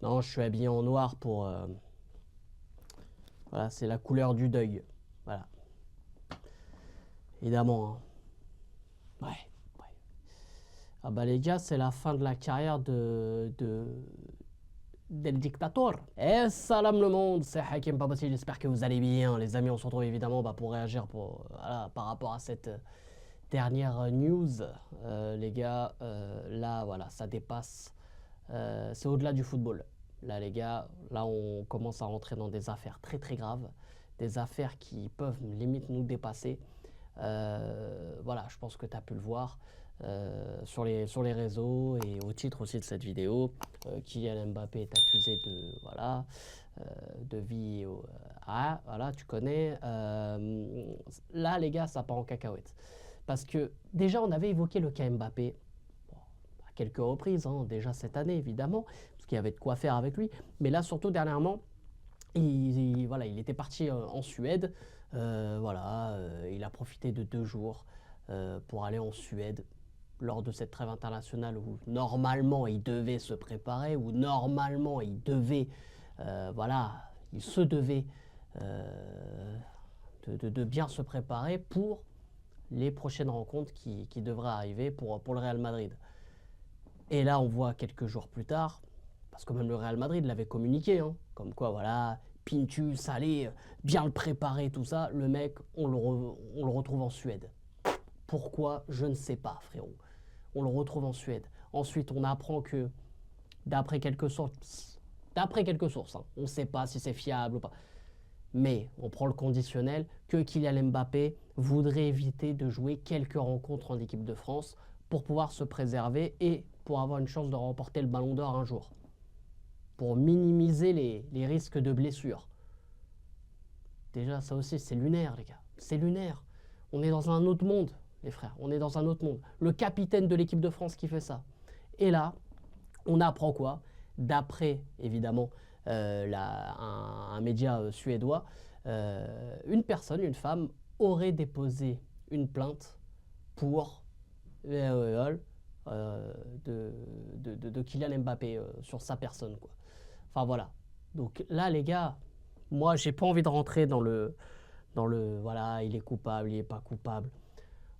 Non, je suis habillé en noir pour... voilà, c'est la couleur du deuil. Voilà. Évidemment. Hein. Ouais. Ah bah les gars, c'est la fin de la carrière del dictateur. Et salam le monde, c'est Hakim Babati, j'espère que vous allez bien. Les amis, on se retrouve évidemment pour réagir voilà, par rapport à cette dernière news. Les gars, là, voilà, ça dépasse. C'est au-delà du football. Là, les gars, là, on commence à rentrer dans des affaires très très graves. Des affaires qui peuvent limite nous dépasser. Voilà, je pense que tu as pu le voir sur les réseaux et au titre aussi de cette vidéo. Kylian Mbappé est accusé de, voilà, de vie. Voilà, tu connais. Là, les gars, ça part en cacahuète. Parce que déjà, on avait évoqué le cas Mbappé bon, à quelques reprises, hein, déjà cette année évidemment, parce qu'il y avait de quoi faire avec lui. Mais là, surtout dernièrement, voilà, il était parti en Suède. Voilà, il a profité de 2 jours pour aller en Suède lors de cette trêve internationale où normalement il devait se préparer, où normalement il devait, voilà, il se devait de bien se préparer pour les prochaines rencontres qui devraient arriver pour le Real Madrid. Et là, on voit quelques jours plus tard, parce que même le Real Madrid l'avait communiqué, hein, comme quoi, voilà, Pintus, allez, bien le préparer, tout ça. Le mec, on le retrouve en Suède. Pourquoi? Je ne sais pas, frérot. On le retrouve en Suède. Ensuite, on apprend que, d'après quelques sources, hein, on ne sait pas si c'est fiable ou pas, mais on prend le conditionnel que Kylian Mbappé voudrait éviter de jouer quelques rencontres en équipe de France pour pouvoir se préserver et pour avoir une chance de remporter le Ballon d'Or un jour. Pour minimiser les risques de blessures. Déjà, ça aussi, c'est lunaire, les gars. C'est lunaire. On est dans un autre monde, les frères. On est dans un autre monde. Le capitaine de l'équipe de France qui fait ça. Et là, on apprend quoi? D'après, évidemment, un média suédois, une femme, aurait déposé une plainte pour viol de Kylian Mbappé sur sa personne, quoi. Enfin voilà. Donc là, les gars, moi, j'ai pas envie de rentrer dans le voilà, il est coupable, il est pas coupable.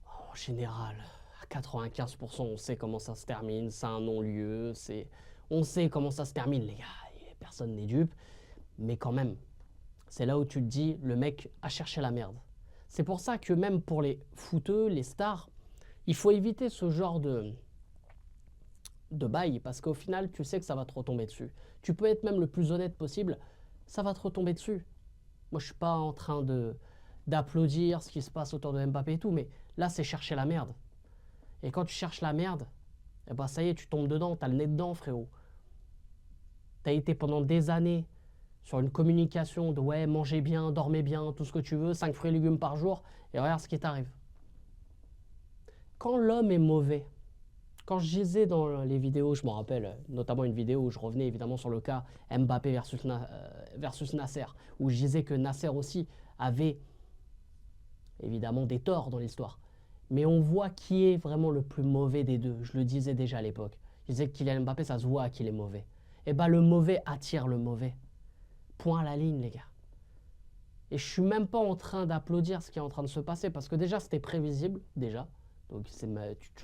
En général, à 95%, on sait comment ça se termine, c'est un non-lieu, on sait comment ça se termine, les gars, personne n'est dupe. Mais quand même, c'est là où tu te dis, le mec a cherché la merde. C'est pour ça que même pour les footeux, les stars, il faut éviter ce genre de bail, parce qu'au final, tu sais que ça va te retomber dessus. Tu peux être même le plus honnête possible, ça va te retomber dessus. Moi, je suis pas en train d'applaudir ce qui se passe autour de Mbappé et tout, mais là, c'est chercher la merde. Et quand tu cherches la merde, eh ben, ça y est, tu tombes dedans, t'as le nez dedans, frérot. T'as été pendant des années sur une communication de ouais, mangez bien, dormez bien, tout ce que tu veux, 5 fruits et légumes par jour, et regarde ce qui t'arrive. Quand l'homme est mauvais, quand je disais dans les vidéos, je me rappelle notamment une vidéo où je revenais évidemment sur le cas Mbappé versus Nasser, où je disais que Nasser aussi avait évidemment des torts dans l'histoire. Mais on voit qui est vraiment le plus mauvais des deux. Je le disais déjà à l'époque. Je disais que Kylian Mbappé, ça se voit qu'il est mauvais. Et bien le mauvais attire le mauvais. Point à la ligne, les gars. Et je suis même pas en train d'applaudir ce qui est en train de se passer, parce que déjà, c'était prévisible, déjà. Donc tu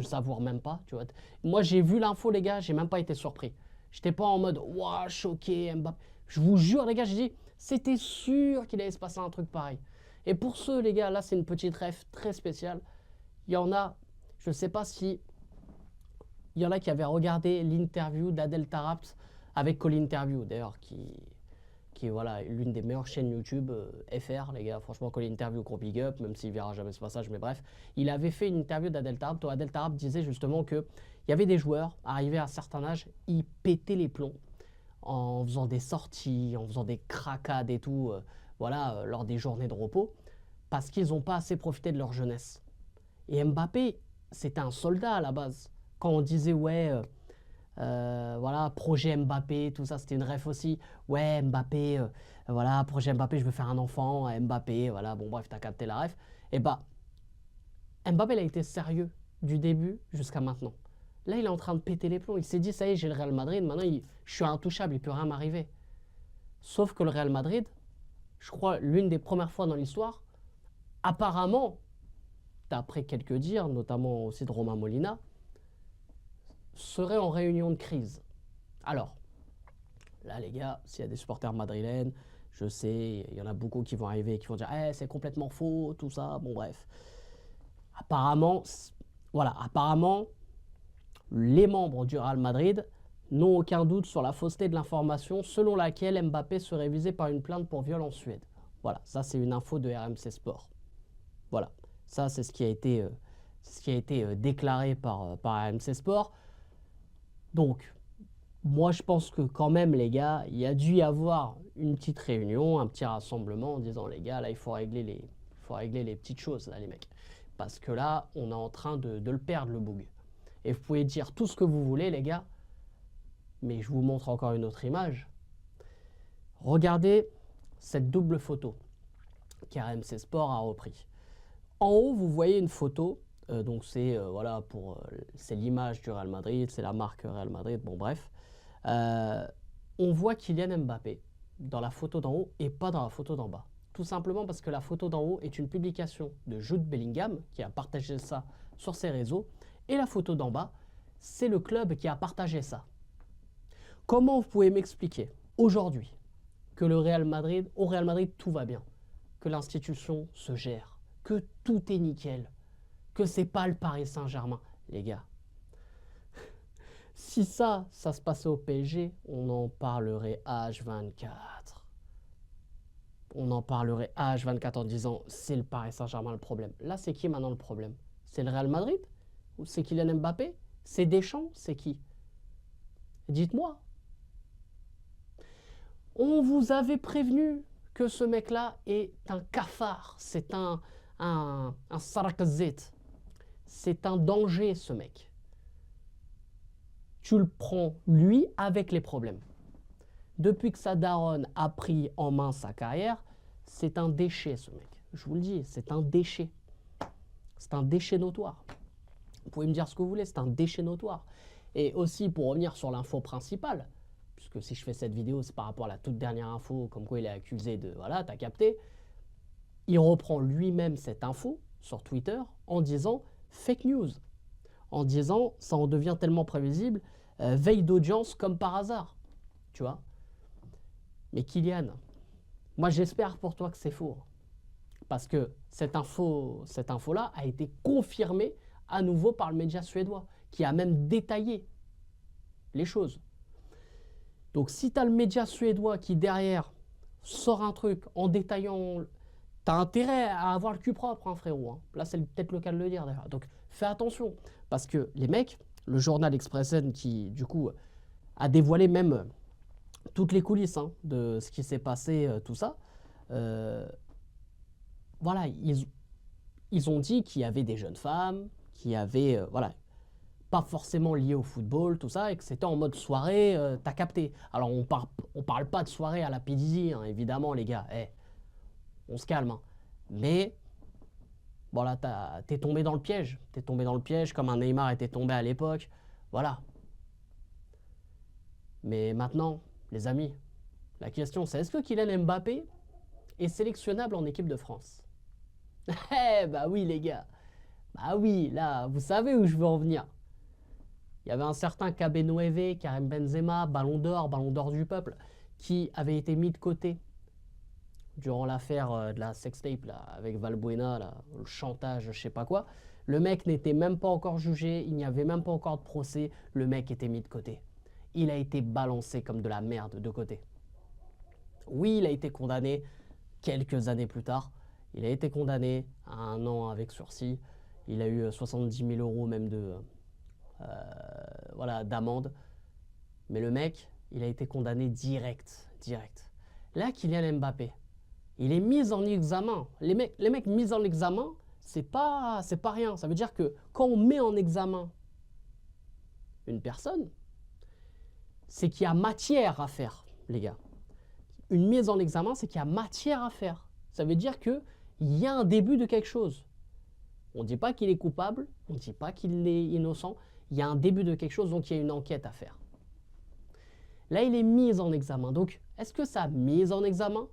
le savoures même pas, tu vois. Moi, j'ai vu l'info, les gars, j'ai même pas été surpris. J'étais pas en mode, waouh, choqué, Mbappé. Je vous jure, les gars, j'ai dit, c'était sûr qu'il allait se passer un truc pareil. Et pour ceux, les gars, là, c'est une petite ref très spéciale. Il y en a, je sais pas si il y en a qui avaient regardé l'interview d'Adel Tarabt avec Colin Interview, d'ailleurs, qui est voilà, l'une des meilleures chaînes YouTube FR, les gars. Franchement, Colin Interview, gros big up, même s'il verra jamais ce passage, mais bref. Il avait fait une interview d'Adel Tarabt où Adel Tarabt disait justement qu'il y avait des joueurs, arrivés à un certain âge, ils pétaient les plombs en faisant des sorties, en faisant des cracades et tout, voilà, lors des journées de repos, parce qu'ils n'ont pas assez profité de leur jeunesse. Et Mbappé, c'était un soldat à la base. Quand on disait, ouais, voilà, projet Mbappé, tout ça, c'était une ref aussi. Ouais, Mbappé, voilà, projet Mbappé, je veux faire un enfant, Mbappé, voilà, bon, bref, t'as capté la ref. Et bah, Mbappé, il a été sérieux du début jusqu'à maintenant. Là, il est en train de péter les plombs. Il s'est dit, ça y est, j'ai le Real Madrid, maintenant je suis intouchable, il ne peut rien m'arriver. Sauf que le Real Madrid, je crois, l'une des premières fois dans l'histoire, apparemment, d'après quelques dires, notamment aussi de Romain Molina, serait en réunion de crise. Alors, là les gars, s'il y a des supporters madrilènes, je sais, il y en a beaucoup qui vont arriver et qui vont dire hey, c'est complètement faux, tout ça, bon bref. Apparemment, voilà, apparemment, les membres du Real Madrid n'ont aucun doute sur la fausseté de l'information selon laquelle Mbappé serait visé par une plainte pour viol en Suède. Voilà, ça c'est une info de RMC Sport. Voilà, ça c'est ce qui a été, déclaré par RMC Sport. Donc, moi je pense que quand même les gars, il y a dû y avoir une petite réunion, un petit rassemblement en disant les gars, là il faut régler les petites choses là les mecs. Parce que là, on est en train de le perdre le boug. Et vous pouvez dire tout ce que vous voulez les gars, mais je vous montre encore une autre image. Regardez cette double photo qu'RMC Sport a repris. En haut, vous voyez une photo, donc c'est voilà, c'est l'image du Real Madrid, c'est la marque Real Madrid, bon bref. On voit Kylian Mbappé dans la photo d'en haut et pas dans la photo d'en bas. Tout simplement parce que la photo d'en haut est une publication de Jude Bellingham qui a partagé ça sur ses réseaux et la photo d'en bas, c'est le club qui a partagé ça. Comment vous pouvez m'expliquer aujourd'hui que au Real Madrid, tout va bien, que l'institution se gère, que tout est nickel, que c'est pas le Paris Saint-Germain, les gars. Si ça se passait au PSG, on en parlerait H24. On en parlerait H24 en disant c'est le Paris Saint-Germain le problème. Là, c'est qui maintenant le problème? C'est le Real Madrid? Ou c'est Kylian Mbappé? C'est Deschamps? C'est qui? Dites-moi. On vous avait prévenu que ce mec-là est un cafard. C'est un sarakazet. C'est un danger, ce mec. Tu le prends, lui, avec les problèmes. Depuis que sa daronne a pris en main sa carrière, c'est un déchet, ce mec. Je vous le dis, c'est un déchet. C'est un déchet notoire. Vous pouvez me dire ce que vous voulez, c'est un déchet notoire. Et aussi, pour revenir sur l'info principale, puisque si je fais cette vidéo, c'est par rapport à la toute dernière info, comme quoi il est accusé de... Voilà, t'as capté. Il reprend lui-même cette info sur Twitter en disant « fake news ». En disant « ça en devient tellement prévisible, veille d'audience comme par hasard ». Tu vois? Mais Kylian, moi j'espère pour toi que c'est faux. Parce que cette info-là a été confirmée à nouveau par le média suédois, qui a même détaillé les choses. Donc si tu as le média suédois qui derrière sort un truc en détaillant, tu as intérêt à avoir le cul propre, hein, frérot. Hein. Là c'est peut-être le cas de le dire d'ailleurs. Donc fais attention, parce que les mecs, le journal Expressen qui du coup a dévoilé même toutes les coulisses hein, de ce qui s'est passé, tout ça, voilà, ils ont dit qu'il y avait des jeunes femmes, qui avaient, voilà, pas forcément liées au football, tout ça, et que c'était en mode soirée, t'as capté. Alors on parle pas de soirée à la PDZ, hein, évidemment les gars, on se calme. Hein. Mais, voilà, t'es tombé dans le piège. T'es tombé dans le piège comme un Neymar était tombé à l'époque, voilà. Mais maintenant, les amis, la question c'est est-ce que Kylian Mbappé est sélectionnable en équipe de France? Eh bah oui les gars, bah oui, là, vous savez où je veux en venir. Il y avait un certain Kabenoueve, Karim Benzema, ballon d'or du peuple, qui avait été mis de côté durant l'affaire de la sextape là, avec Valbuena, là, le chantage, je sais pas quoi. Le mec n'était même pas encore jugé, il n'y avait même pas encore de procès, le mec était mis de côté. Il a été balancé comme de la merde de côté. Oui, il a été condamné quelques années plus tard. Il a été condamné à 1 an avec sursis. Il a eu 70 000 € même voilà, d'amende. Mais le mec, il a été condamné direct. Là, Kylian Mbappé, il est mis en examen. Les mecs mis en examen, c'est pas rien. Ça veut dire que quand on met en examen une personne, c'est qu'il y a matière à faire, les gars. Une mise en examen, c'est qu'il y a matière à faire. Ça veut dire qu'il y a un début de quelque chose. On ne dit pas qu'il est coupable, on ne dit pas qu'il est innocent. il y a un début de quelque chose, donc il y a une enquête à faire. Là, il est mis en examen. Donc, est-ce que sa mise en examen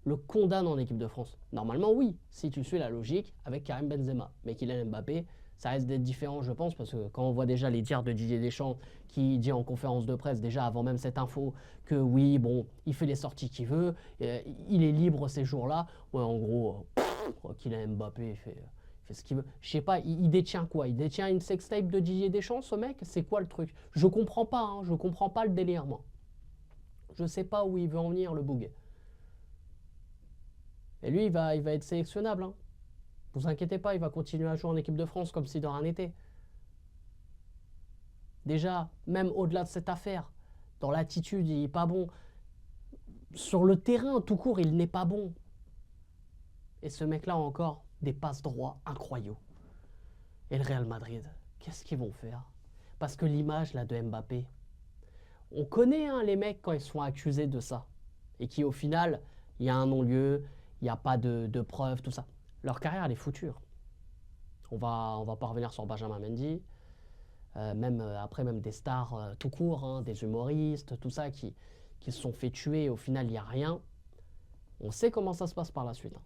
le condamne en équipe de France? Normalement, oui, si tu suis la logique avec Karim Benzema. Mais Kylian Mbappé, ça risque d'être différent, je pense, parce que quand on voit déjà les dires de Didier Deschamps qui dit en conférence de presse, déjà avant même cette info, que oui, bon, il fait les sorties qu'il veut, il est libre ces jours-là. Ouais, en gros, Kylian Mbappé fait ce qu'il veut. Je sais pas, il détient quoi? Il détient une sextape de Didier Deschamps, ce mec? C'est quoi le truc? Je comprends pas, hein, je comprends pas le délire, moi. Je sais pas où il veut en venir, le bouguet. Et lui, il va être sélectionnable. Hein. Vous inquiétez pas, il va continuer à jouer en équipe de France comme si de rien n'était. Déjà, même au-delà de cette affaire, dans l'attitude, il n'est pas bon. Sur le terrain, tout court, il n'est pas bon. Et ce mec-là a encore des passes droits incroyables. Et le Real Madrid, qu'est-ce qu'ils vont faire? Parce que l'image là de Mbappé, on connaît hein, les mecs quand ils sont accusés de ça. Et qui au final, il y a un non-lieu, il n'y a pas de preuves, tout ça. Leur carrière, elle est foutue. On va pas revenir sur Benjamin Mendy. Après, même des stars tout court, hein, des humoristes, tout ça, qui se sont fait tuer. Au final, il n'y a rien. On sait comment ça se passe par la suite. Hein.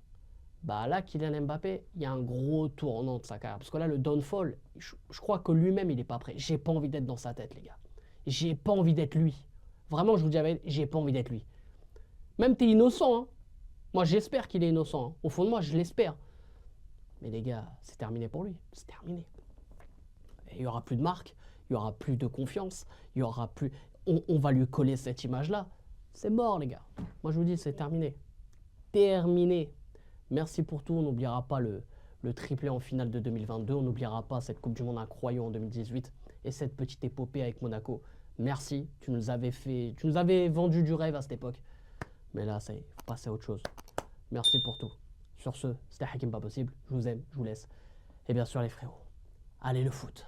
Bah là, Kylian Mbappé, il y a un gros tournant de sa carrière. Parce que là, le downfall, je crois que lui-même, il n'est pas prêt. J'ai pas envie d'être dans sa tête, les gars. J'ai pas envie d'être lui. Vraiment, je vous dis, j'ai pas envie d'être lui. Même t'es innocent, hein. Moi, j'espère qu'il est innocent. Hein. Au fond de moi, je l'espère. Mais les gars, c'est terminé pour lui. C'est terminé. Et il n'y aura plus de marque, il n'y aura plus de confiance, il y aura plus... On va lui coller cette image-là. C'est mort, les gars. Moi, je vous dis, c'est terminé. Terminé. Merci pour tout. On n'oubliera pas le triplé en finale de 2022. On n'oubliera pas cette Coupe du Monde incroyable en 2018 et cette petite épopée avec Monaco. Merci. Tu nous avais vendu du rêve à cette époque. Mais là, ça y est, il faut passer à autre chose. Merci pour tout. Sur ce, c'était Hakim Pas Possible. Je vous aime, je vous laisse. Et bien sûr, les frérots, allez le foot.